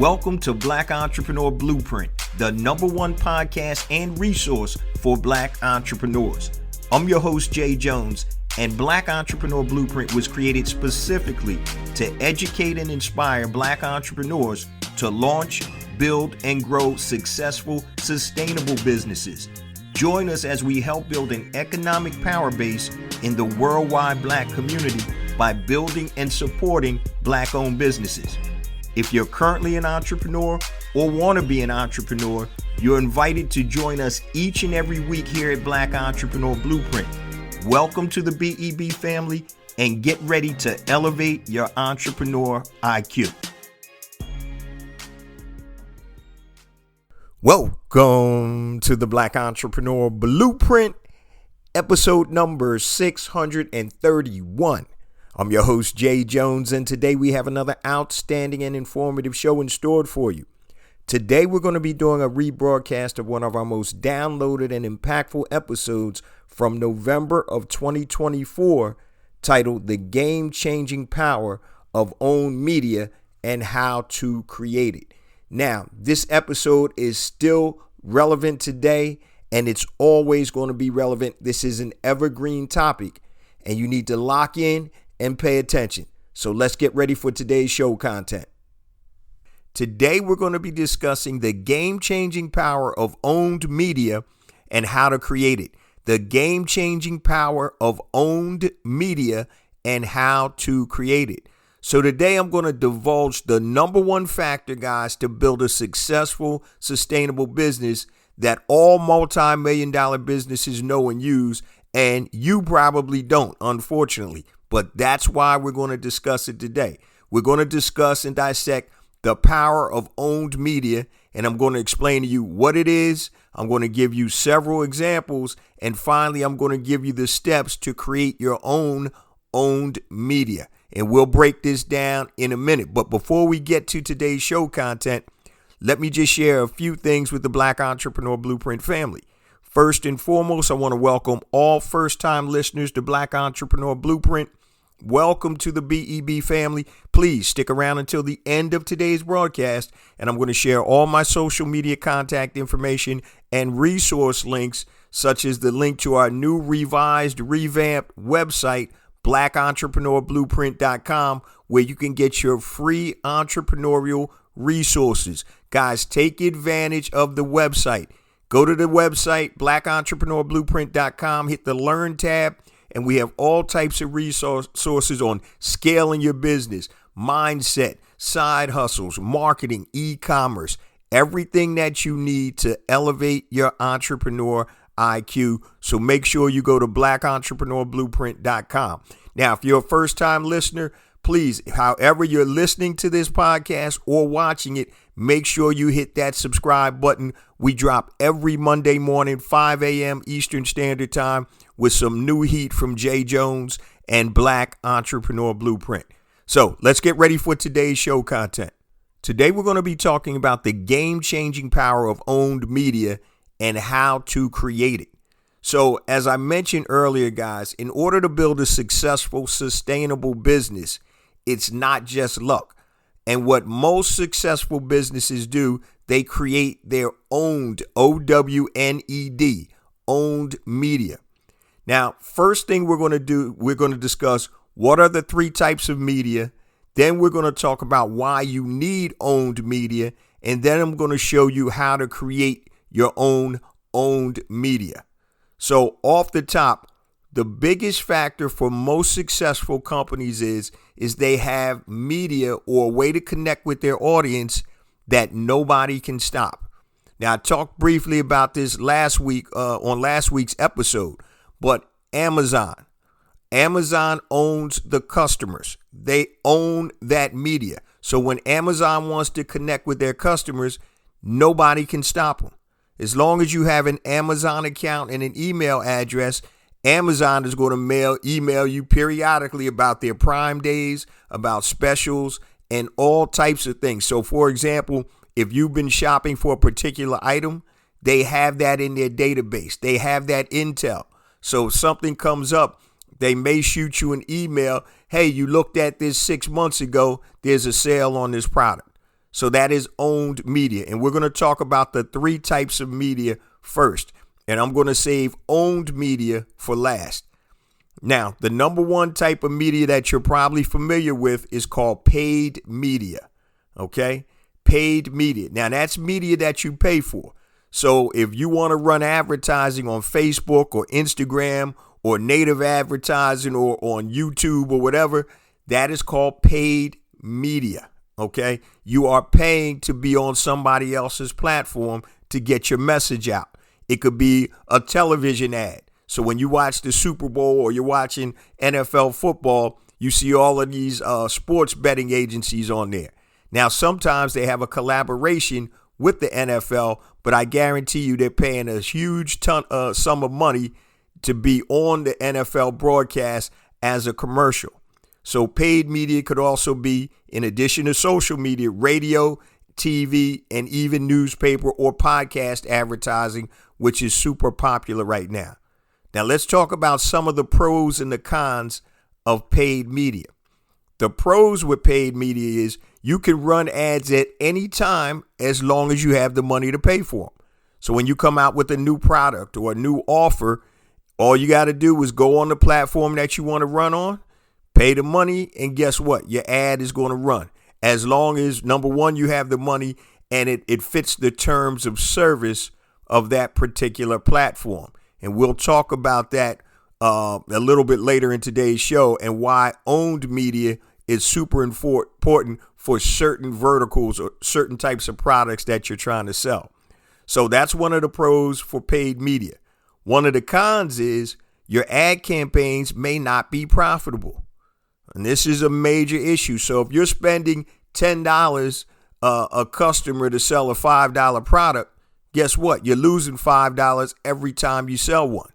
Welcome to Black Entrepreneur Blueprint, the #1 podcast and resource for Black entrepreneurs. I'm your host, Jay Jones, and Black Entrepreneur Blueprint was created specifically to educate and inspire Black entrepreneurs to launch, build, and grow successful, sustainable businesses. Join us as we help build an economic power base in the worldwide Black community by building and supporting Black-owned businesses. If you're currently an entrepreneur or want to be an entrepreneur, you're invited to join us each and every week here at Black Entrepreneur Blueprint. Welcome to the BEB family and get ready to elevate your entrepreneur IQ. Welcome to the Black Entrepreneur Blueprint, episode number 631. I'm your host, Jay Jones, and today we have another outstanding and informative show in store for you. Today, we're going to be doing a rebroadcast of one of our most downloaded and impactful episodes from November of 2024, titled The Game-Changing Power of Owned Media and How to Create It. Now, this episode is still relevant today, and it's always going to be relevant. This is an evergreen topic, and you need to lock in and pay attention. So let's get ready for today's show content. Today, we're going to be discussing the game-changing power of owned media and how to create it. The game-changing power of owned media and how to create it. So today, I'm going to divulge the #1 factor, guys, to build a successful, sustainable business that all multi-million-dollar businesses know and use, and you probably don't, unfortunately. But that's why we're going to discuss it today. We're going to discuss and dissect the power of owned media, and I'm going to explain to you what it is. I'm going to give you several examples, and finally, I'm going to give you the steps to create your own owned media. And we'll break this down in a minute. But before we get to today's show content, let me just share a few things with the Black Entrepreneur Blueprint family. First and foremost, I want to welcome all first-time listeners to Black Entrepreneur Blueprint. Welcome to the BEB family. Please stick around until the end of today's broadcast, and I'm going to share all my social media contact information and resource links, such as the link to our new revamped website, blackentrepreneurBlueprint.com, where you can get your free entrepreneurial resources. Guys, take advantage of the website. Go to the website, blackentrepreneurBlueprint.com, hit the Learn tab, and we have all types of resources on scaling your business, mindset, side hustles, marketing, e-commerce, everything that you need to elevate your entrepreneur IQ. So make sure you go to blackentrepreneurBlueprint.com. Now, if you're a first-time listener, please, however you're listening to this podcast or watching it, make sure you hit that subscribe button. We drop every Monday morning, 5 a.m. Eastern Standard Time, with some new heat from Jay Jones and Black Entrepreneur Blueprint. So let's get ready for today's show content. Today, we're going to be talking about the game-changing power of owned media and how to create it. So as I mentioned earlier, guys, in order to build a successful, sustainable business, it's not just luck. And what most successful businesses do, they create their owned, OWNED, owned media. Now, first thing we're going to do, we're going to discuss what are the 3 types of media. Then we're going to talk about why you need owned media. And then I'm going to show you how to create your own owned media. So off the top, the biggest factor for most successful companies is they have media or a way to connect with their audience that nobody can stop. Now, I talked briefly about this last week on last week's episode, but Amazon owns the customers. They own that media. So when Amazon wants to connect with their customers, nobody can stop them. As long as you have an Amazon account and an email address, Amazon is going to email you periodically about their Prime days, about specials, and all types of things. So, for example, if you've been shopping for a particular item, they have that in their database. They have that intel. So if something comes up, they may shoot you an email. Hey, you looked at this 6 months ago. There's a sale on this product. So that is owned media. And we're going to talk about the three types of media first. And I'm going to save owned media for last. Now, the number one type of media that you're probably familiar with is called paid media. Okay? Paid media. Now, that's media that you pay for. So if you want to run advertising on Facebook or Instagram or native advertising or on YouTube or whatever, that is called paid media. Okay? You are paying to be on somebody else's platform to get your message out. It could be a television ad. So when you watch the Super Bowl or you're watching NFL football, you see all of these sports betting agencies on there. Now, sometimes they have a collaboration with the NFL, but I guarantee you they're paying a huge sum of money to be on the NFL broadcast as a commercial. So paid media could also be, in addition to social media, radio, TV, and even newspaper or podcast advertising, which is super popular right now. Now, let's talk about some of the pros and the cons of paid media. The pros with paid media is you can run ads at any time as long as you have the money to pay for them. So when you come out with a new product or a new offer, all you got to do is go on the platform that you want to run on, pay the money, and guess what? Your ad is going to run. As long as, number one, you have the money and it fits the terms of service of that particular platform. And we'll talk about that a little bit later in today's show and why owned media is super important for certain verticals or certain types of products that you're trying to sell. So that's one of the pros for paid media. One of the cons is your ad campaigns may not be profitable. And this is a major issue. So if you're spending $10 a customer to sell a $5 product, guess what? You're losing $5 every time you sell one.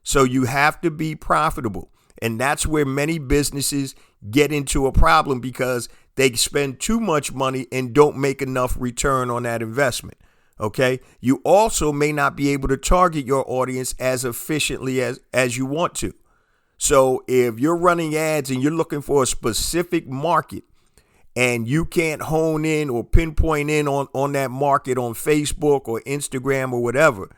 So you have to be profitable. And that's where many businesses get into a problem because they spend too much money and don't make enough return on that investment. Okay. You also may not be able to target your audience as efficiently as you want to. So if you're running ads and you're looking for a specific market, and you can't hone in or pinpoint in on that market on Facebook or Instagram or whatever,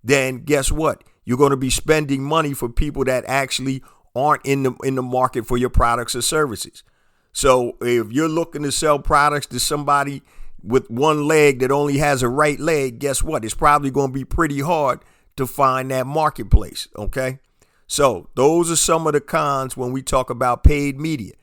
then guess what? You're going to be spending money for people that actually aren't in the market for your products or services. So if you're looking to sell products to somebody with one leg that only has a right leg, guess what? It's probably going to be pretty hard to find that marketplace. Okay. So those are some of the cons when we talk about paid media.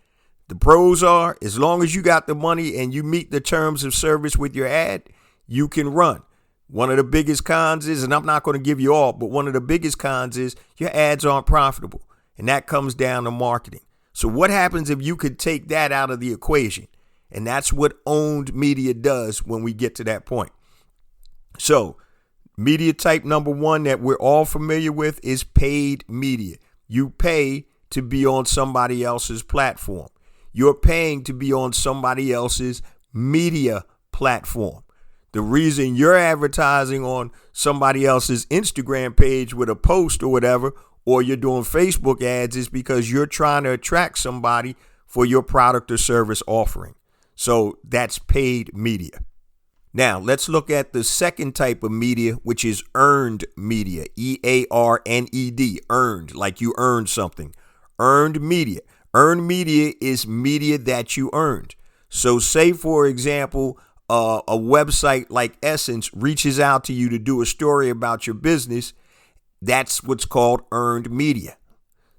The pros are, as long as you got the money and you meet the terms of service with your ad, you can run. One of the biggest cons is, and I'm not going to give you all, but one of the biggest cons is your ads aren't profitable. And that comes down to marketing. So what happens if you could take that out of the equation? And that's what owned media does when we get to that point. So media type number one that we're all familiar with is paid media. You pay to be on somebody else's platform. You're paying to be on somebody else's media platform. The reason you're advertising on somebody else's Instagram page with a post or whatever, or you're doing Facebook ads, is because you're trying to attract somebody for your product or service offering. So that's paid media. Now, let's look at the second type of media, which is earned media, EARNED, earned, like you earned something. Earned media. Earned media is media that you earned. So say, for example, a website like Essence reaches out to you to do a story about your business. That's what's called earned media.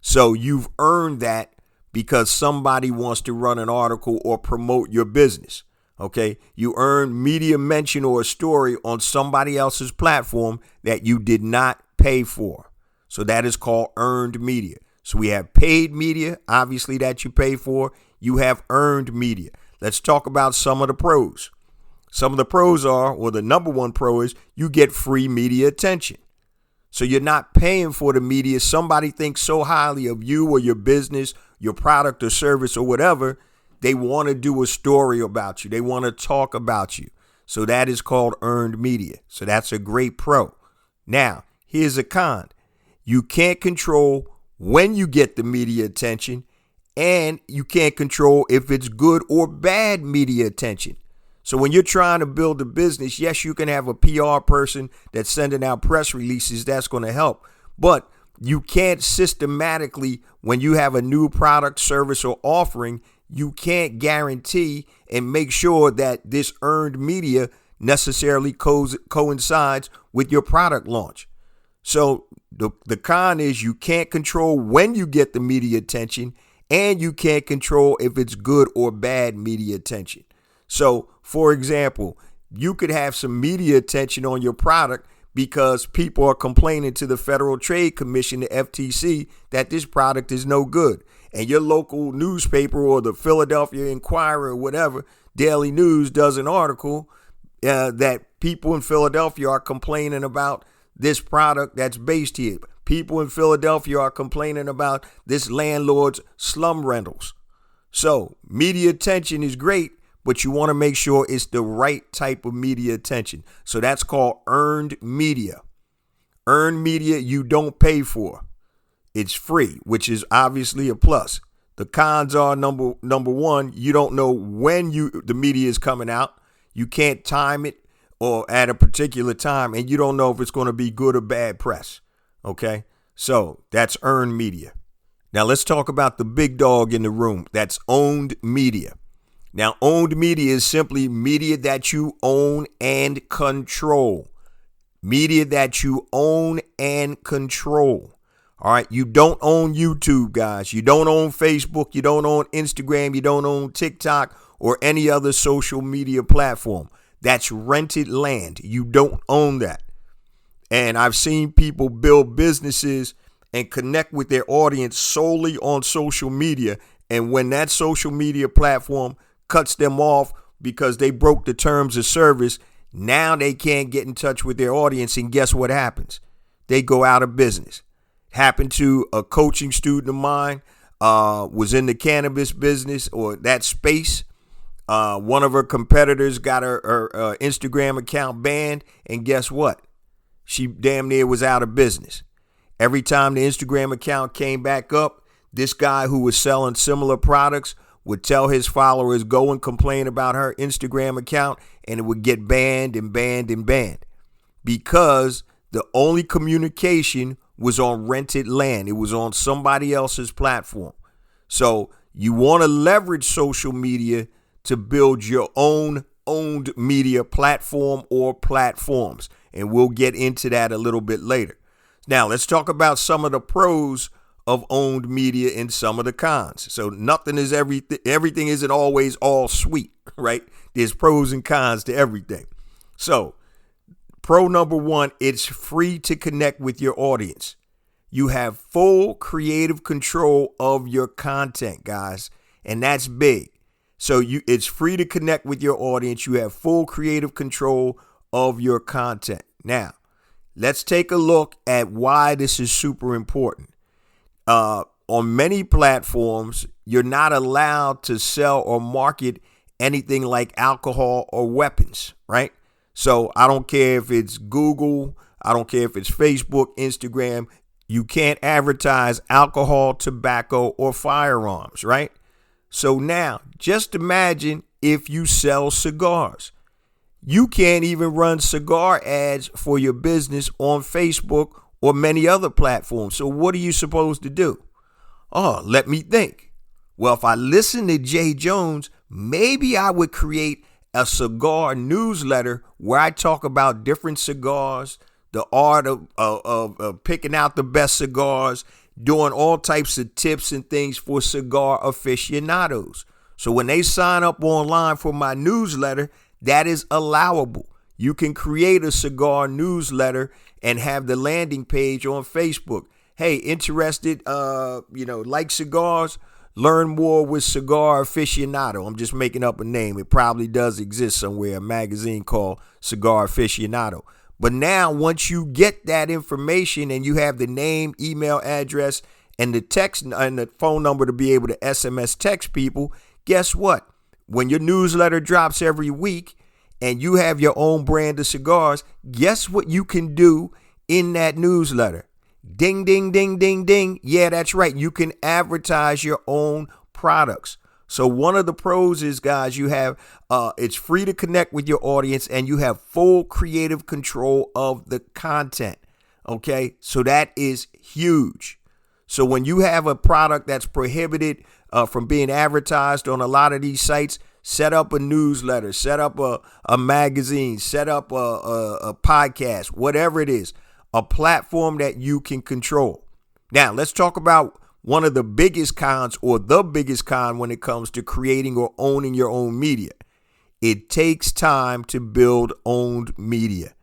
So you've earned that because somebody wants to run an article or promote your business. Okay, you earn media mention or a story on somebody else's platform that you did not pay for. So that is called earned media. So we have paid media, obviously, that you pay for. You have earned media. Let's talk about some of the pros. Some of the pros are, well, the number one pro is you get free media attention. So you're not paying for the media. Somebody thinks so highly of you or your business, your product or service or whatever. They want to do a story about you. They want to talk about you. So that is called earned media. So that's a great pro. Now, here's a con. You can't control when you get the media attention, and you can't control if it's good or bad media attention. So when you're trying to build a business, yes, you can have a PR person that's sending out press releases. That's going to help. But you can't systematically, when you have a new product, service, or offering, you can't guarantee and make sure that this earned media necessarily coincides with your product launch. So the con is you can't control when you get the media attention, and you can't control if it's good or bad media attention. So, for example, you could have some media attention on your product because people are complaining to the Federal Trade Commission, the FTC, that this product is no good. And your local newspaper or the Philadelphia Inquirer or whatever, Daily News, does an article that people in Philadelphia are complaining about this product that's based here. People in Philadelphia are complaining about this landlord's slum rentals. So media attention is great, but you want to make sure it's the right type of media attention. So that's called earned media. Earned media you don't pay for. It's free, which is obviously a plus. The cons are number one, you don't know when the media is coming out. You can't time it or at a particular time, and you don't know if it's going to be good or bad press. Okay, so that's earned media. Now let's talk about the big dog in the room. That's owned media. Now, owned media is simply media that you own and control. Media that you own and control. All right, you don't own YouTube, guys. You don't own Facebook. You don't own Instagram. You don't own TikTok or any other social media platform. That's rented land. You don't own that. And I've seen people build businesses and connect with their audience solely on social media. And when that social media platform cuts them off because they broke the terms of service, now they can't get in touch with their audience. And guess what happens? They go out of business. Happened to a coaching student of mine, was in the cannabis business or that space. One of her competitors got her Instagram account banned. And guess what? She damn near was out of business. Every time the Instagram account came back up, this guy who was selling similar products would tell his followers, go and complain about her Instagram account, and it would get banned and banned and banned because the only communication was on rented land. It was on somebody else's platform. So you want to leverage social media to build your own owned media platform or platforms. And we'll get into that a little bit later. Now, let's talk about some of the pros of owned media and some of the cons. So nothing is everything. Everything isn't always all sweet, right? There's pros and cons to everything. So pro number one, it's free to connect with your audience. You have full creative control of your content, guys, and that's big. So it's free to connect with your audience. You have full creative control of your content. Now, let's take a look at why this is super important. On many platforms, you're not allowed to sell or market anything like alcohol or weapons, right? So I don't care if it's Google, I don't care if it's Facebook, Instagram, you can't advertise alcohol, tobacco, or firearms, right? So now, just imagine if you sell cigars. You can't even run cigar ads for your business on Facebook or many other platforms. So what are you supposed to do? Oh, let me think. Well, if I listen to Jay Jones, maybe I would create a cigar newsletter where I talk about different cigars, the art of picking out the best cigars, doing all types of tips and things for cigar aficionados. So when they sign up online for my newsletter, that is allowable. You can create a cigar newsletter and have the landing page on Facebook. Hey, interested, like cigars? Learn more with Cigar Aficionado. I'm just making up a name. It probably does exist somewhere, a magazine called Cigar Aficionado. But now, once you get that information and you have the name, email address, and the text and the phone number to be able to SMS text people, guess what? When your newsletter drops every week and you have your own brand of cigars, guess what you can do in that newsletter? Ding, ding, ding, ding, ding. Yeah, that's right. You can advertise your own products. So one of the pros is, guys, you have it's free to connect with your audience, and you have full creative control of the content. Okay, so that is huge. So when you have a product that's prohibited from being advertised on a lot of these sites, set up a newsletter, set up a magazine, set up a podcast, whatever it is, a platform that you can control. Now, let's talk about one of the biggest cons, or the biggest con, when it comes to creating or owning your own media. It takes time to build owned media.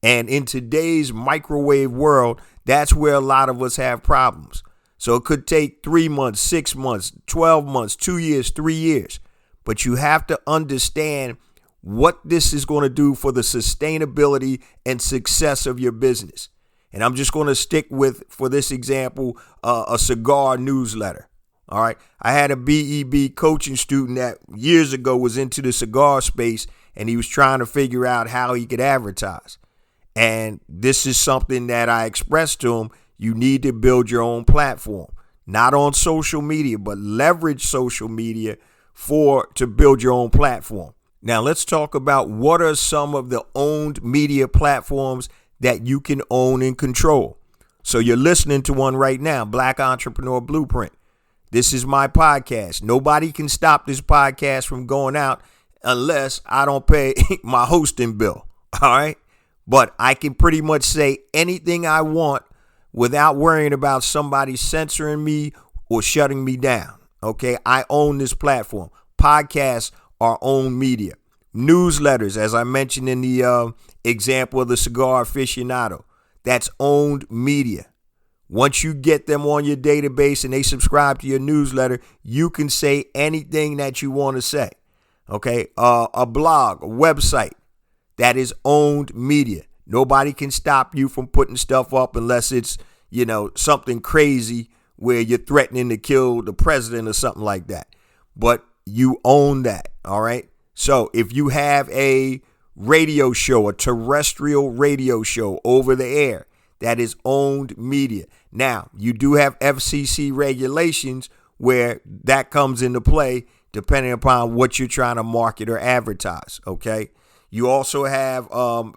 And in today's microwave world, that's where a lot of us have problems. So it could take 3 months, 6 months, 12 months, 2 years, 3 years. But you have to understand what this is going to do for the sustainability and success of your business. And I'm just going to stick with, for this example, a cigar newsletter. All right. I had a BEB coaching student that years ago was into the cigar space, and he was trying to figure out how he could advertise. And this is something that I expressed to him. You need to build your own platform, not on social media, but leverage social media to build your own platform. Now, let's talk about what are some of the owned media platforms that you can own and control. So you're listening to one right now, Black Entrepreneur Blueprint. This is my podcast. Nobody can stop this podcast from going out unless I don't pay my hosting bill. All right. But I can pretty much say anything I want without worrying about somebody censoring me or shutting me down. Okay. I own this platform. Podcasts are owned media. Newsletters, as I mentioned in the example of the cigar aficionado, that's owned media. Once you get them on your database and they subscribe to your newsletter, you can say anything that you want to say. Okay, a blog, a website, that is owned media. Nobody can stop you from putting stuff up unless it's, something crazy where you're threatening to kill the president or something like that. But you own that. All right. So if you have a radio show, a terrestrial radio show over the air, that is owned media. Now, you do have FCC regulations where that comes into play depending upon what you're trying to market or advertise. Okay. You also have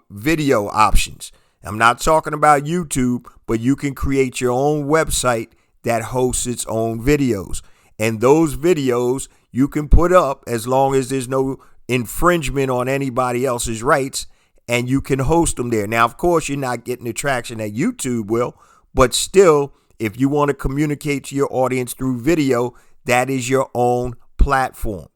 video options. I'm not talking about YouTube, but you can create your own website that hosts its own videos. And those videos you can put up as long as there's no infringement on anybody else's rights, and you can host them there. Now, of course, you're not getting the traction that YouTube will, but still, if you want to communicate to your audience through video, that is your own platform.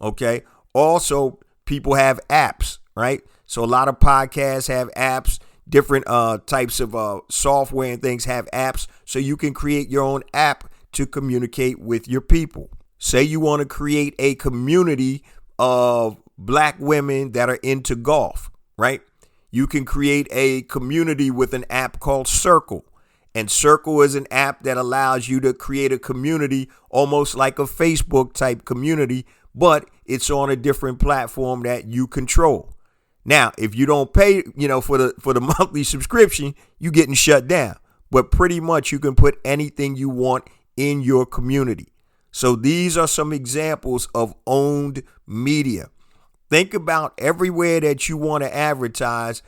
Okay. Also, people have apps, right? So a lot of podcasts have apps, different types of software and things have apps. So you can create your own app to communicate with your people. Say you want to create a community of black women that are into golf, right? You can create a community with an app called Circle. And Circle is an app that allows you to create a community almost like a Facebook type community, but it's on a different platform that you control. Now, if you don't pay, for the monthly subscription, you're getting shut down. But pretty much you can put anything you want in your community. So these are some examples of owned media. Think about everywhere that you want to advertise,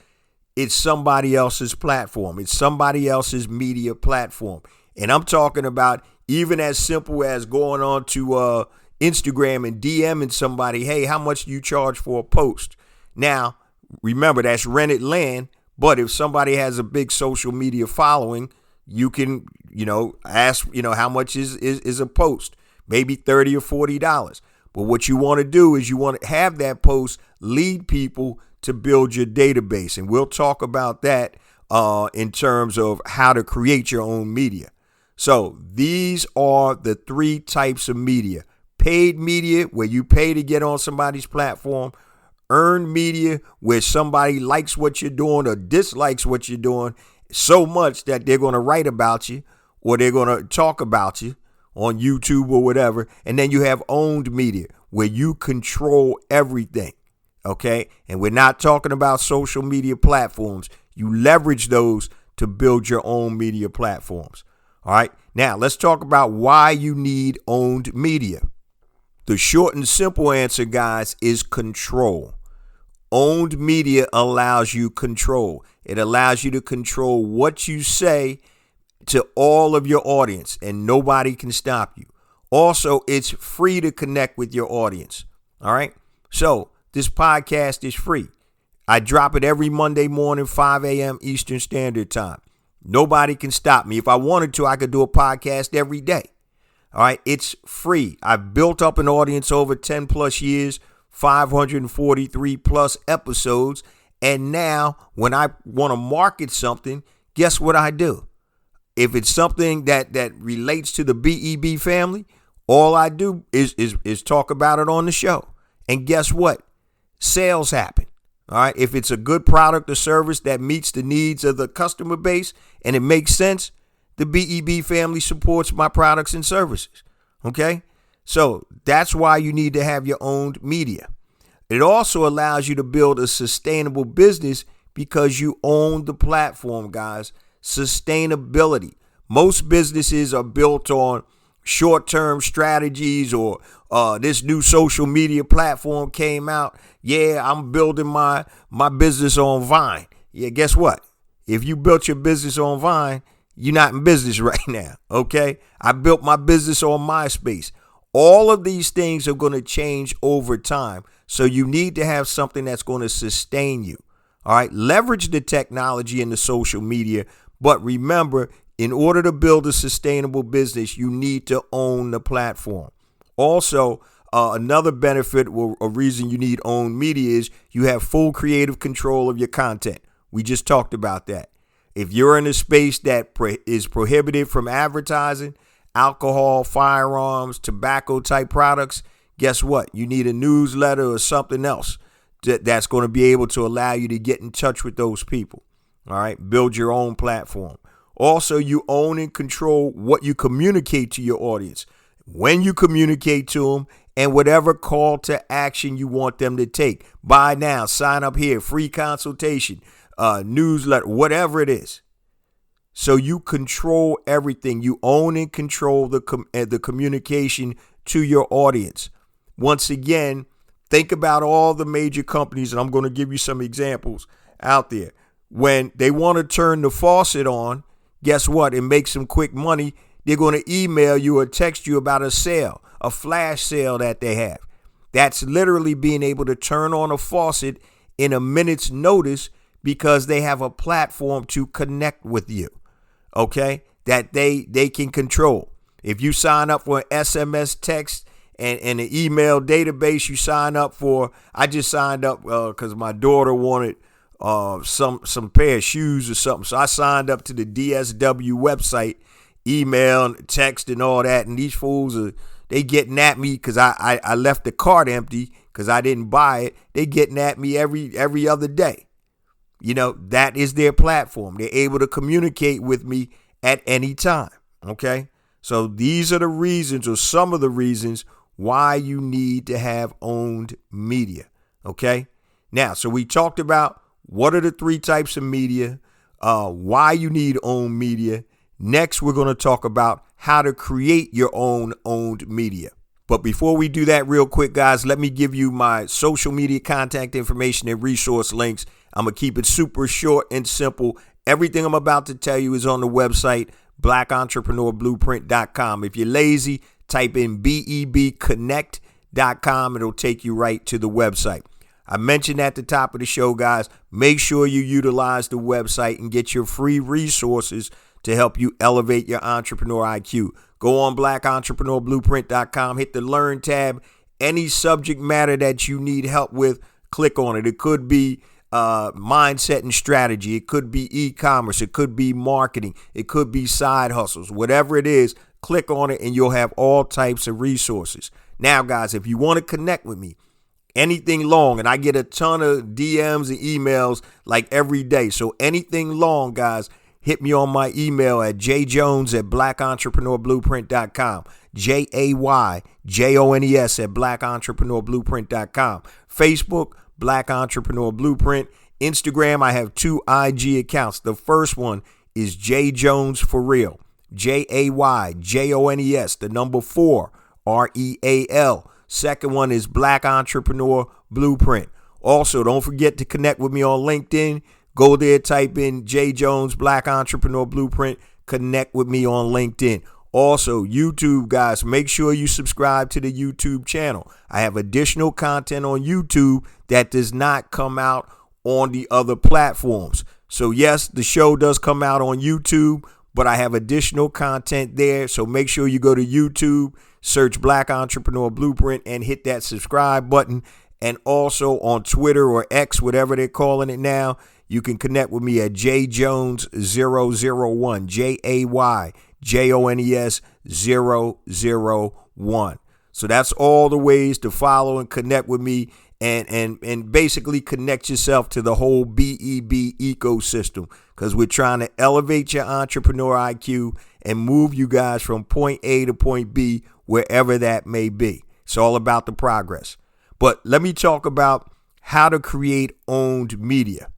it's somebody else's platform. It's somebody else's media platform. And I'm talking about even as simple as going on to Instagram and DMing somebody, hey, how much do you charge for a post? Now, remember, that's rented land. But if somebody has a big social media following, you can, ask, how much is a post? Maybe $30 or $40. But what you want to do is you want to have that post lead people to build your database. And we'll talk about that in terms of how to create your own media. So these are the 3 types of media. Paid media, where you pay to get on somebody's platform. Earned media, where somebody likes what you're doing or dislikes what you're doing so much that they're going to write about you or they're going to talk about you on YouTube or whatever. And then you have owned media, where you control everything. Okay. And we're not talking about social media platforms. You leverage those to build your own media platforms. All right. Now let's talk about why you need owned media. The short and simple answer, guys, is control. Owned media allows you control. It allows you to control what you say to all of your audience, and nobody can stop you. Also, it's free to connect with your audience. All right. So this podcast is free. I drop it every Monday morning, 5 a.m. Eastern Standard Time. Nobody can stop me. If I wanted to, I could do a podcast every day. All right. It's free. I've built up an audience over 10 plus years, 543 plus episodes. And now when I want to market something, guess what I do? If it's something that relates to the BEB family, all I do is talk about it on the show. And guess what? Sales happen. All right. If it's a good product or service that meets the needs of the customer base and it makes sense, the BEB family supports my products and services. Okay. So that's why you need to have your own media. It also allows you to build a sustainable business because you own the platform, guys. Sustainability. Most businesses are built on short-term strategies or this new social media platform came out. Yeah, I'm building my business on Vine. Yeah, guess what? If you built your business on Vine, you're not in business right now, okay? I built my business on MySpace. All of these things are going to change over time, so you need to have something that's going to sustain you, all right? Leverage the technology and the social media, but remember, in order to build a sustainable business, you need to own the platform. Also, another benefit or a reason you need owned media is you have full creative control of your content. We just talked about that. If you're in a space that is prohibited from advertising, alcohol, firearms, tobacco type products, guess what? You need a newsletter or something else that's going to be able to allow you to get in touch with those people. All right. Build your own platform. Also, you own and control what you communicate to your audience, when you communicate to them, and whatever call to action you want them to take. Buy now, sign up here, free consultation, newsletter, whatever it is. So you control everything. You own and control the communication to your audience. Once again, think about all the major companies, and I'm going to give you some examples out there. When they want to turn the faucet on, guess what? And make some quick money. They're going to email you or text you about a sale, a flash sale that they have. That's literally being able to turn on a faucet in a minute's notice because they have a platform to connect with you. Okay, that they can control. If you sign up for an SMS text and an email database, you sign up for. I just signed up because my daughter wanted some pair of shoes or something. So I signed up to the DSW website, email, text, and all that. And these fools they getting at me because I left the cart empty because I didn't buy it. They getting at me every other day. You know, that is their platform. They're able to communicate with me at any time. Okay. So these are the reasons, or some of the reasons, why you need to have owned media. Okay. Now, so we talked about what are the three types of media, why you need owned media. Next, we're going to talk about how to create your own owned media. But before we do that real quick, guys, let me give you my social media contact information and resource links. I'm going to keep it super short and simple. Everything I'm about to tell you is on the website, blackentrepreneurblueprint.com. If you're lazy, type in bebconnect.com. It'll take you right to the website. I mentioned at the top of the show, guys, make sure you utilize the website and get your free resources to help you elevate your entrepreneur IQ. Go on blackentrepreneurblueprint.com, hit the Learn tab. Any subject matter that you need help with, click on it. It could be mindset and strategy. It could be e-commerce. It could be marketing. It could be side hustles. Whatever it is, click on it and you'll have all types of resources. Now, guys, if you want to connect with me, anything long, and I get a ton of DMs and emails like every day. So anything long, guys, hit me on my email at jjones@blackentrepreneurblueprint.com. JAYJONES at blackentrepreneurblueprint.com. Facebook, Black Entrepreneur Blueprint. Instagram, I have 2 IG accounts. The first one is J Jones for Real. JAYJONES, the number 4, REAL. Second one is Black Entrepreneur Blueprint. Also, don't forget to connect with me on LinkedIn. Go there, type in J Jones Black Entrepreneur Blueprint. Connect with me on LinkedIn. Also, YouTube, guys, make sure you subscribe to the YouTube channel. I have additional content on YouTube that does not come out on the other platforms. So yes, the show does come out on YouTube, but I have additional content there. So make sure you go to YouTube, search Black Entrepreneur Blueprint, and hit that subscribe button. And also on Twitter or X, whatever they're calling it now, you can connect with me at jjones001, JAYJONES001. So that's all the ways to follow and connect with me and basically connect yourself to the whole BEB ecosystem, because we're trying to elevate your entrepreneur IQ and move you guys from point A to point B, wherever that may be. It's all about the progress. But let me talk about how to create owned media.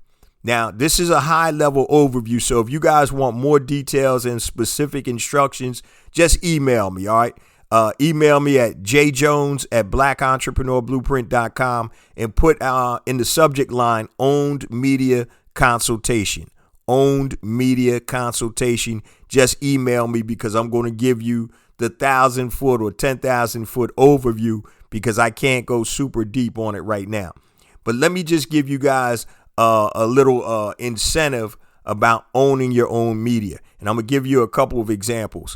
Now, this is a high-level overview, so if you guys want more details and specific instructions, just email me, all right? Email me at jjones@blackentrepreneurblueprint.com and put in the subject line, Owned Media Consultation. Owned Media Consultation. Just email me, because I'm going to give you the 1,000-foot or 10,000-foot overview, because I can't go super deep on it right now. But let me just give you guys a little incentive about owning your own media. And I'm going to give you a couple of examples.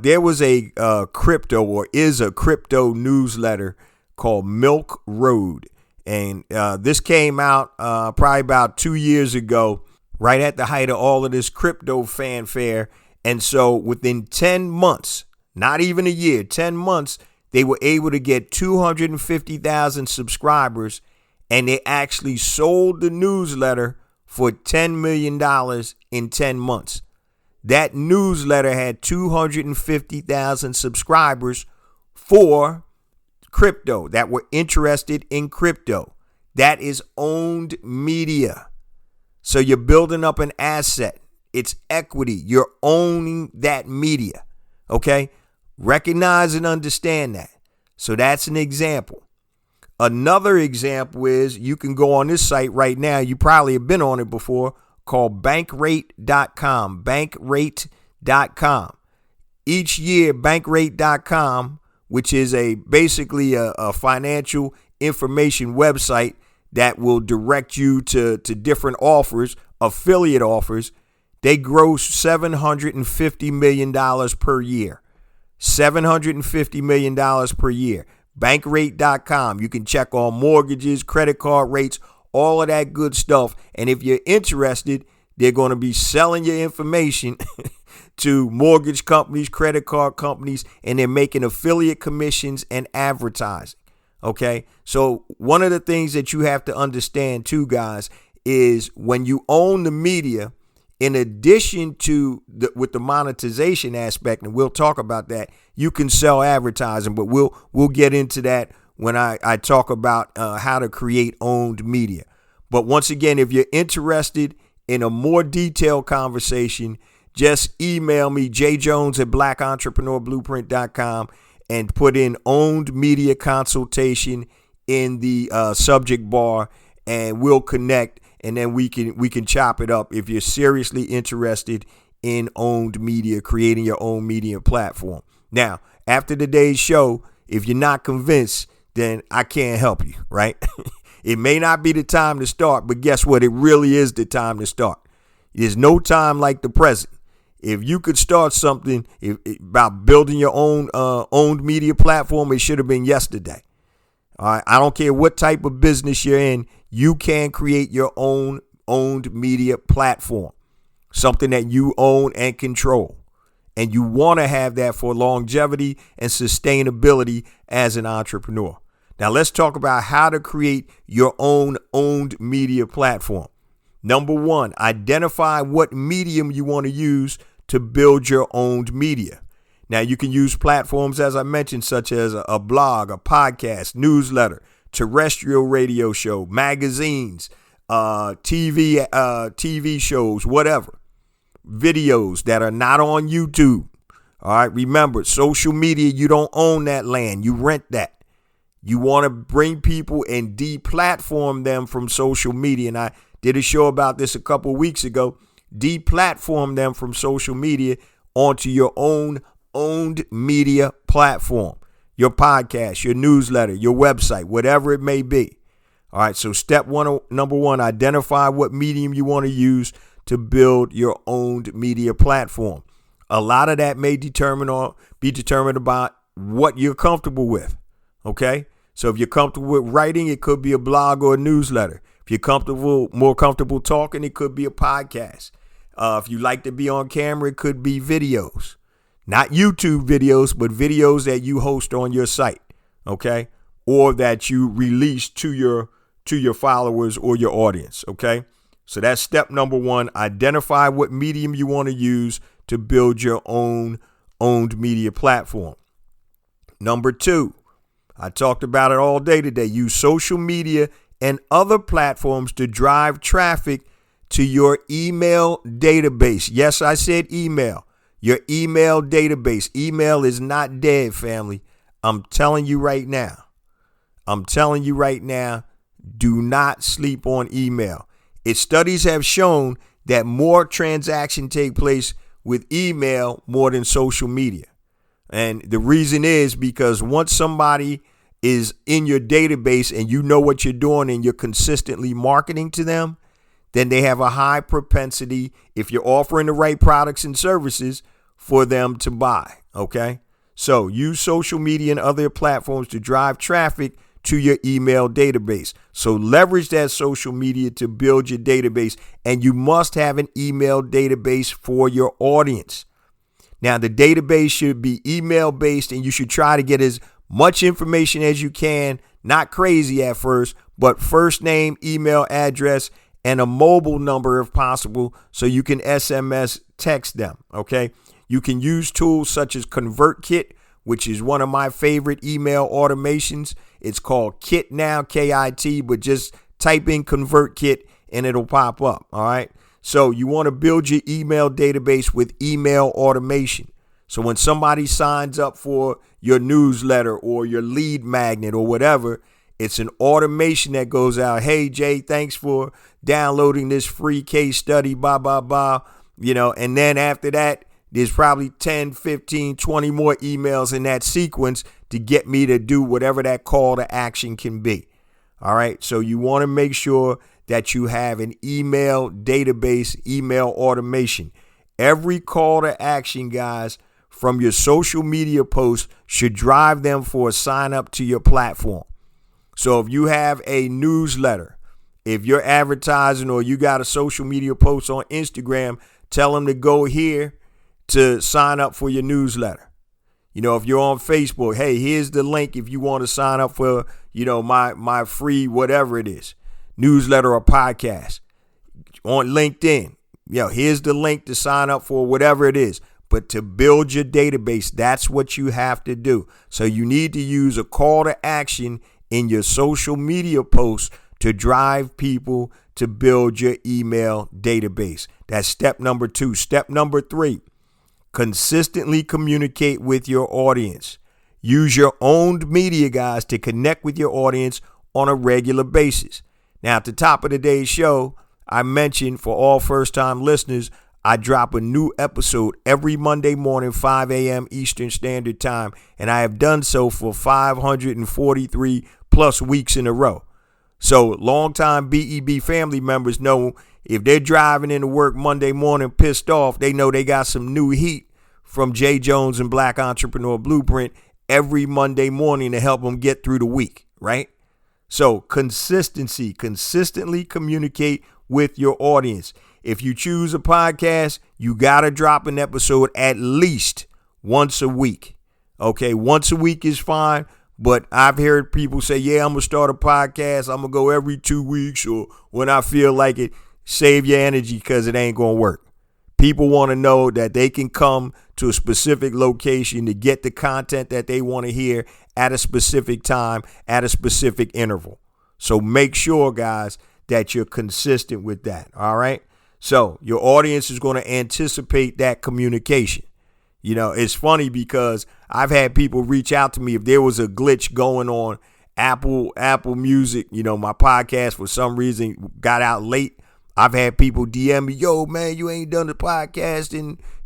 There was a crypto newsletter called Milk Road. And this came out probably about 2 years ago, right at the height of all of this crypto fanfare. And so within 10 months, not even a year, 10 months, they were able to get 250,000 subscribers. And they actually sold the newsletter for $10 million in 10 months. That newsletter had 250,000 subscribers for crypto that were interested in crypto. That is owned media. So you're building up an asset. It's equity. You're owning that media. Okay? Recognize and understand that. So that's an example. Another example is, you can go on this site right now. You probably have been on it before, called bankrate.com. Bankrate.com. Each year, bankrate.com, which is basically a financial information website that will direct you to different offers, affiliate offers, they gross $750 million per year. $750 million per year. Bankrate.com. You can check on mortgages, credit card rates, all of that good stuff. And if you're interested, they're going to be selling your information to mortgage companies, credit card companies, and they're making affiliate commissions and advertising. Okay. So one of the things that you have to understand too, guys, is when you own the media, in addition to with the monetization aspect, and we'll talk about that, you can sell advertising, but we'll get into that when I talk about how to create owned media. But once again, if you're interested in a more detailed conversation, just email me, jjones@blackentrepreneurblueprint.com, and put in owned media consultation in the subject bar, and we'll connect. And then we can chop it up if you're seriously interested in owned media, creating your own media platform. Now, after today's show, if you're not convinced, then I can't help you, right? It may not be the time to start, but guess what? It really is the time to start. There's no time like the present. If you could start something about building your own owned media platform, it should have been yesterday. All right. I don't care what type of business you're in. You can create your own owned media platform, something that you own and control. And you want to have that for longevity and sustainability as an entrepreneur. Now, let's talk about how to create your own owned media platform. Number one, identify what medium you want to use to build your owned media. Now, you can use platforms, as I mentioned, such as a blog, a podcast, newsletter, terrestrial radio show, magazines, TV shows, whatever. Videos that are not on YouTube. All right. Remember, social media, you don't own that land. You rent that. You want to bring people and deplatform them from social media. And I did a show about this a couple weeks ago. Deplatform them from social media onto your own owned media platform, your podcast, your newsletter, your website, whatever it may be. All right. So number one, identify what medium you want to use to build your owned media platform. A lot of that may be determined about what you're comfortable with. Okay. So if you're comfortable with writing, it could be a blog or a newsletter. If you're more comfortable talking, it could be a podcast. If you like to be on camera, it could be videos, not YouTube videos, but videos that you host on your site. Okay. Or that you release to your followers or your audience. Okay. So that's step number one. Identify what medium you want to use to build your own owned media platform. Number two, I talked about it all day today. Use social media and other platforms to drive traffic to your email database. Yes, I said email. Your email database. Email is not dead, family. I'm telling you right now. Do not sleep on email. Studies have shown that more transactions take place with email more than social media. And the reason is because once somebody is in your database and you know what you're doing and you're consistently marketing to them, then they have a high propensity, if you're offering the right products and services, for them to buy. Okay. So use social media and other platforms to drive traffic to your email database. So leverage that social media to build your database, and you must have an email database for your audience. Now, the database should be email based, and you should try to get as much information as you can, not crazy at first, but first name, email address, and a mobile number if possible, so you can SMS text them. Okay. You can use tools such as ConvertKit, which is one of my favorite email automations. It's called Kit now, K-I-T, but just type in ConvertKit and it'll pop up. All right. So you want to build your email database with email automation. So when somebody signs up for your newsletter or your lead magnet or whatever, it's an automation that goes out. Hey, Jay, thanks for downloading this free case study, blah, blah, blah. And then after that, there's probably 10, 15, 20 more emails in that sequence to get me to do whatever that call to action can be. All right. So you want to make sure that you have an email database, email automation. Every call to action, guys, from your social media posts should drive them for a sign up to your platform. So if you have a newsletter, if you're advertising or you got a social media post on Instagram, tell them to go here to sign up for your newsletter. If you're on Facebook, hey, here's the link if you want to sign up for, my free whatever it is, newsletter or podcast. On LinkedIn, here's the link to sign up for whatever it is. But to build your database, that's what you have to do. So you need to use a call to action in your social media posts to drive people to build your email database. That's step number 2. Step number 3. Consistently communicate with your audience. Use your owned media, guys, to connect with your audience on a regular basis. Now, at the top of today's show, I mentioned for all first-time listeners, I drop a new episode every Monday morning, 5 a.m. Eastern Standard Time, and I have done so for 543 plus weeks in a row. So longtime BEB family members know if they're driving into work Monday morning pissed off, they know they got some new heat from Jay Jones and Black Entrepreneur Blueprint every Monday morning to help them get through the week, right? So consistently communicate with your audience. If you choose a podcast, you got to drop an episode at least once a week. Okay, once a week is fine. But I've heard people say, yeah, I'm going to start a podcast. I'm going to go every 2 weeks or when I feel like it. Save your energy because it ain't going to work. People want to know that they can come to a specific location to get the content that they want to hear at a specific time, at a specific interval. So make sure, guys, that you're consistent with that. All right. So your audience is going to anticipate that communication. It's funny because I've had people reach out to me if there was a glitch going on Apple Music. My podcast for some reason got out late. I've had people DM me, yo, man, you ain't done the podcast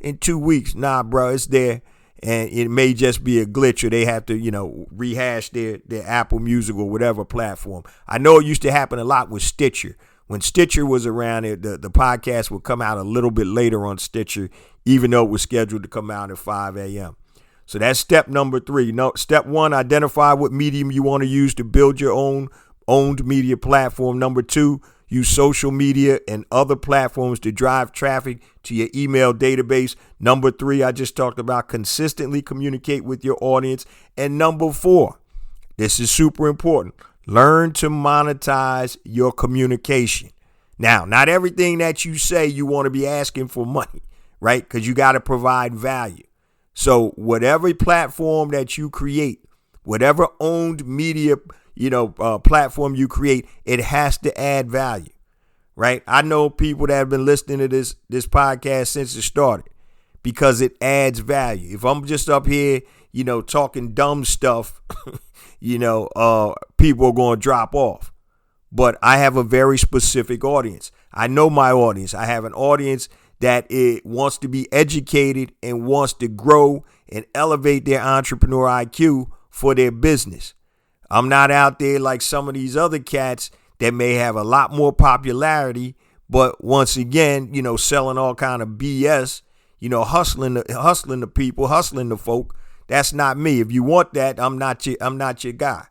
in 2 weeks. Nah, bro, it's there. And it may just be a glitch, or they have to, rehash their Apple Music or whatever platform. I know it used to happen a lot with Stitcher. When Stitcher was around, the podcast would come out a little bit later on Stitcher, even though it was scheduled to come out at 5 a.m. So that's step number 3. Step 1, identify what medium you want to use to build your own owned media platform. Number 2, use social media and other platforms to drive traffic to your email database. Number 3, I just talked about, consistently communicate with your audience. And number 4, this is super important, learn to monetize your communication. Now, not everything that you say you want to be asking for money, right? Because you got to provide value. So whatever platform that you create, whatever owned media platform you create, it has to add value, right? I know people that have been listening to this podcast since it started because it adds value. If I'm just up here, talking dumb stuff, people are going to drop off. But I have a very specific audience. I know my audience. I have an audience that it wants to be educated and wants to grow and elevate their entrepreneur IQ for their business. I'm not out there like some of these other cats that may have a lot more popularity, but once again, selling all kind of BS, hustling the people, hustling the folk. That's not me. If you want that, I'm not your guy.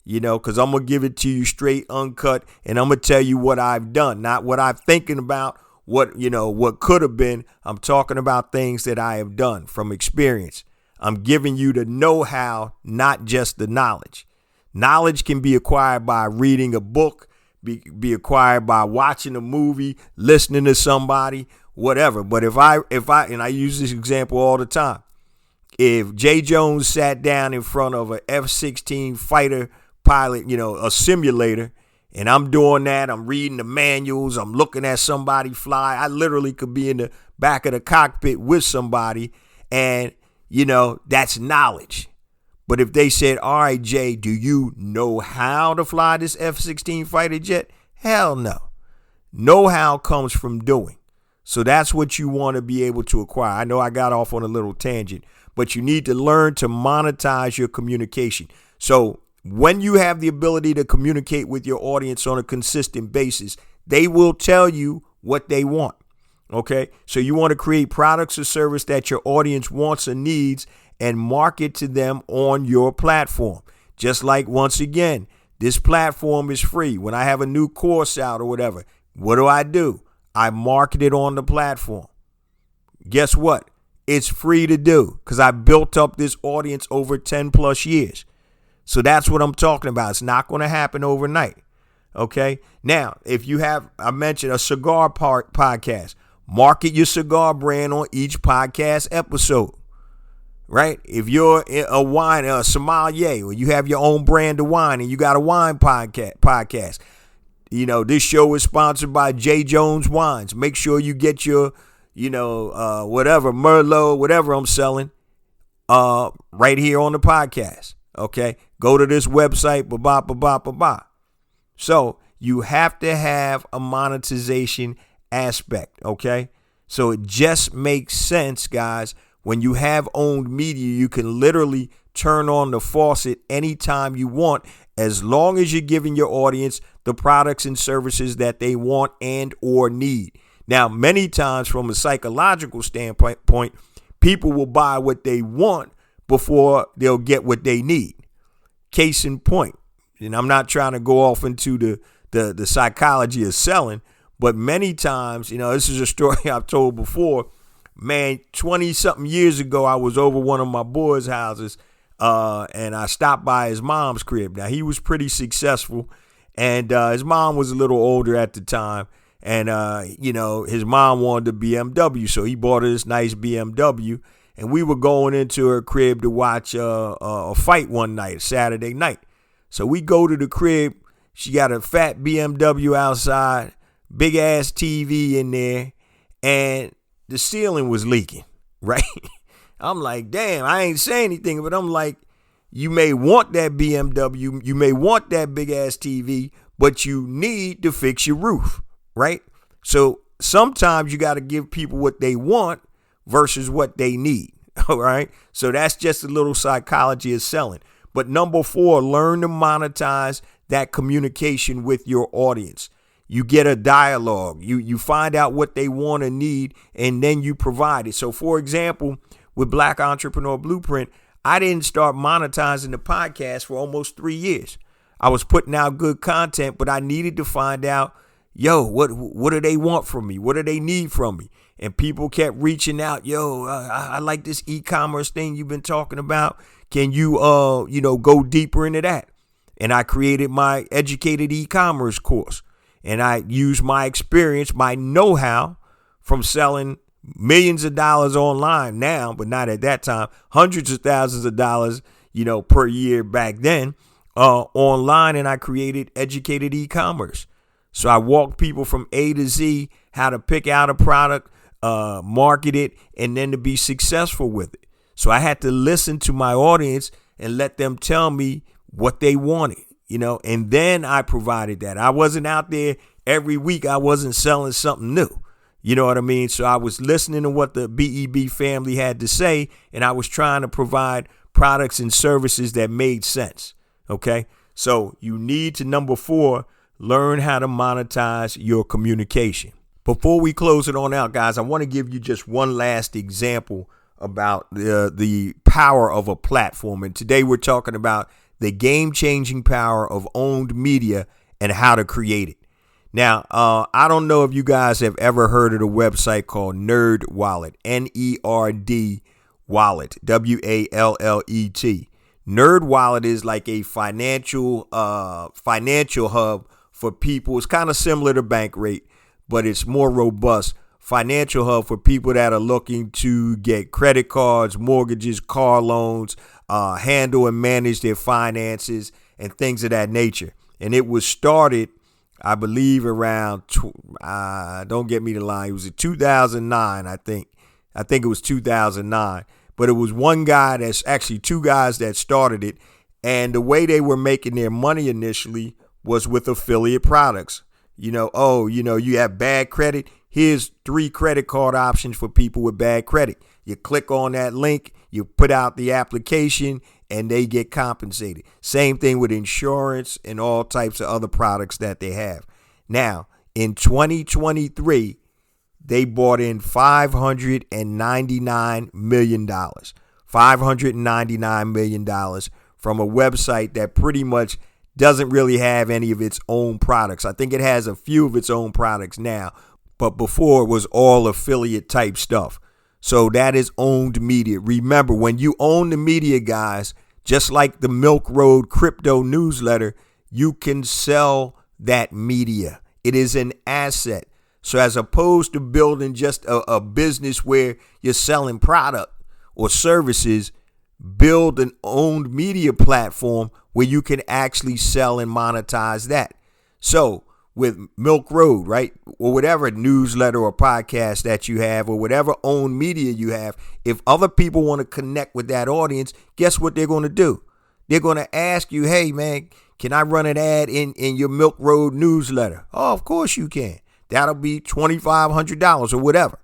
Because I'm going to give it to you straight, uncut, and I'm going to tell you what I've done, not what I'm thinking about, what could have been. I'm talking about things that I have done from experience. I'm giving you the know-how, not just the knowledge. Knowledge can be acquired by reading a book, be acquired by watching a movie, listening to somebody, whatever. But if I and I use this example all the time, if Jay Jones sat down in front of a F-16 fighter pilot, a simulator, and I'm doing that, I'm reading the manuals, I'm looking at somebody fly, I literally could be in the back of the cockpit with somebody, and that's knowledge. But if they said, all right, Jay, do you know how to fly this F-16 fighter jet? Hell no. Know-how comes from doing. So that's what you want to be able to acquire. I know I got off on a little tangent, but you need to learn to monetize your communication. So when you have the ability to communicate with your audience on a consistent basis, they will tell you what they want. Okay, so you want to create products or service that your audience wants or needs and market to them on your platform. Just like, once again, this platform is free. When I have a new course out or whatever, what do? I market it on the platform. Guess what? It's free to do because I built up this audience over 10 plus years. So that's what I'm talking about. It's not going to happen overnight. Okay. Now, if you have, I mentioned a cigar podcast, market your cigar brand on each podcast episode, right? If you're a wine, a sommelier, or you have your own brand of wine and you got a wine podcast, this show is sponsored by J. Jones Wines. Make sure you get your, whatever, Merlot, whatever I'm selling, right here on the podcast. Okay. Go to this website, blah. So you have to have a monetization aspect. Okay. So it just makes sense, guys. When you have owned media, you can literally turn on the faucet anytime you want, as long as you're giving your audience the products and services that they want and or need. Now, many times from a psychological standpoint, people will buy what they want before they'll get what they need. Case in point, and I'm not trying to go off into the psychology of selling, but many times, this is a story I've told before. Man, 20-something years ago, I was over one of my boys' houses, and I stopped by his mom's crib. Now, he was pretty successful, and his mom was a little older at the time, and, his mom wanted a BMW, so he bought her this nice BMW, and we were going into her crib to watch a fight one night, Saturday night. So we go to the crib. She got a fat BMW outside, big-ass TV in there, and the ceiling was leaking, right? I'm like, damn, I ain't saying anything, but I'm like, you may want that BMW, you may want that big ass TV, but you need to fix your roof, right? So sometimes you got to give people what they want versus what they need. All right. So that's just a little psychology of selling. But number 4, learn to monetize that communication with your audience. You get a dialogue. You find out what they want and need, and then you provide it. So, for example, with Black Entrepreneur Blueprint, I didn't start monetizing the podcast for almost 3 years. I was putting out good content, but I needed to find out, what do they want from me? What do they need from me? And people kept reaching out. I like this e-commerce thing you've been talking about. Can you, go deeper into that? And I created my educated e-commerce course. And I used my experience, my know-how from selling millions of dollars online now, but not at that time, hundreds of thousands of dollars, per year back then, online. And I created educated e-commerce. So I walked people from A to Z, how to pick out a product, market it, and then to be successful with it. So I had to listen to my audience and let them tell me what they wanted, and then I provided that. I wasn't out there every week. I wasn't selling something new. You know what I mean? So I was listening to what the BEB family had to say, and I was trying to provide products and services that made sense. Okay. So you need to, number 4, learn how to monetize your communication. Before we close it on out, guys, I want to give you just one last example about the power of a platform. And today we're talking about the game-changing power of owned media and how to create it. Now, I don't know if you guys have ever heard of a website called Nerd Wallet, N-E-R-D Wallet, W-A-L-L-E-T. Nerd Wallet is like a financial hub for people. It's kind of similar to Bankrate, but it's more robust. Financial hub for people that are looking to get credit cards, mortgages, car loans, handle and manage their finances and things of that nature. And it was started, I believe, around, don't get me the line, it was in 2009, I think. I think it was 2009. But it was one guy, that's actually 2 guys that started it. And the way they were making their money initially was with affiliate products. You have bad credit. Here's 3 credit card options for people with bad credit. You click on that link, you put out the application, and they get compensated. Same thing with insurance and all types of other products that they have. Now, in 2023, they brought in $599 million. $599 million from a website that pretty much doesn't really have any of its own products. I think it has a few of its own products now, but before it was all affiliate type stuff. So that is owned media. Remember, when you own the media, guys, just like the Milk Road crypto newsletter, you can sell that media. It is an asset. So as opposed to building just a business where you're selling product or services, build an owned media platform where you can actually sell and monetize that. So with Milk Road, right, or whatever newsletter or podcast that you have or whatever owned media you have, if other people want to connect with that audience, guess what they're going to do? They're going to ask you, hey, man, can I run an ad in your Milk Road newsletter? Oh, of course you can. That'll be $2,500 or whatever,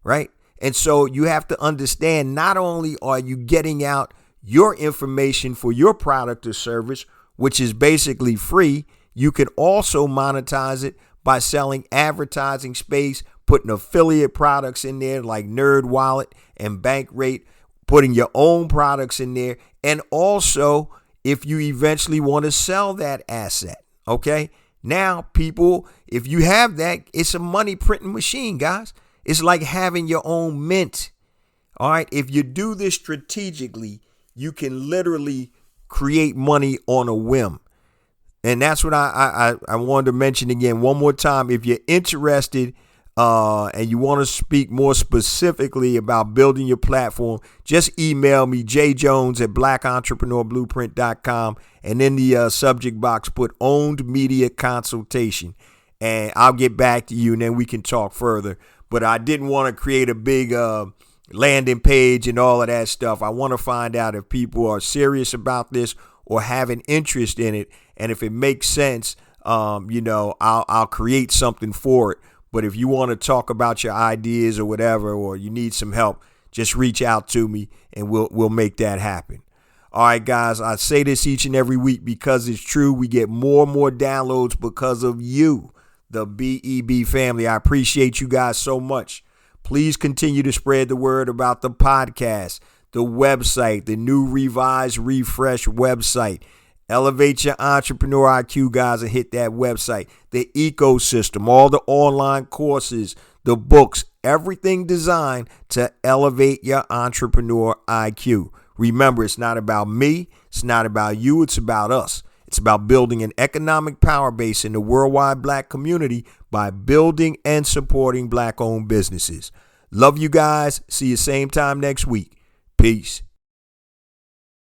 right? And so you have to understand, not only are you getting out your information for your product or service, which is basically free, you can also monetize it by selling advertising space, putting affiliate products in there like Nerd Wallet and Bankrate, putting your own products in there. And also, if you eventually want to sell that asset, okay? Now, people, if you have that, it's a money printing machine, guys. It's like having your own mint. All right. If you do this strategically, you can literally create money on a whim. And that's what I wanted to mention again one more time. If you're interested and you want to speak more specifically about building your platform, just email me, jjones@blackentrepreneurblueprint.com. And in the subject box, put owned media consultation. And I'll get back to you and then we can talk further. But I didn't want to create a big landing page and all of that stuff. I want to find out if people are serious about this or have an interest in it. And if it makes sense, I'll create something for it. But if you want to talk about your ideas or whatever, or you need some help, just reach out to me and we'll make that happen. All right, guys, I say this each and every week because it's true. We get more and more downloads because of you, the BEB family. I appreciate you guys so much. Please continue to spread the word about the podcast, the website, the new revised, refreshed website. Elevate your entrepreneur IQ, guys, and hit that website. The ecosystem, all the online courses, the books, everything designed to elevate your entrepreneur IQ. Remember, it's not about me. It's not about you. It's about us. It's about building an economic power base in the worldwide black community by building and supporting black-owned businesses. Love you guys. See you same time next week. Peace.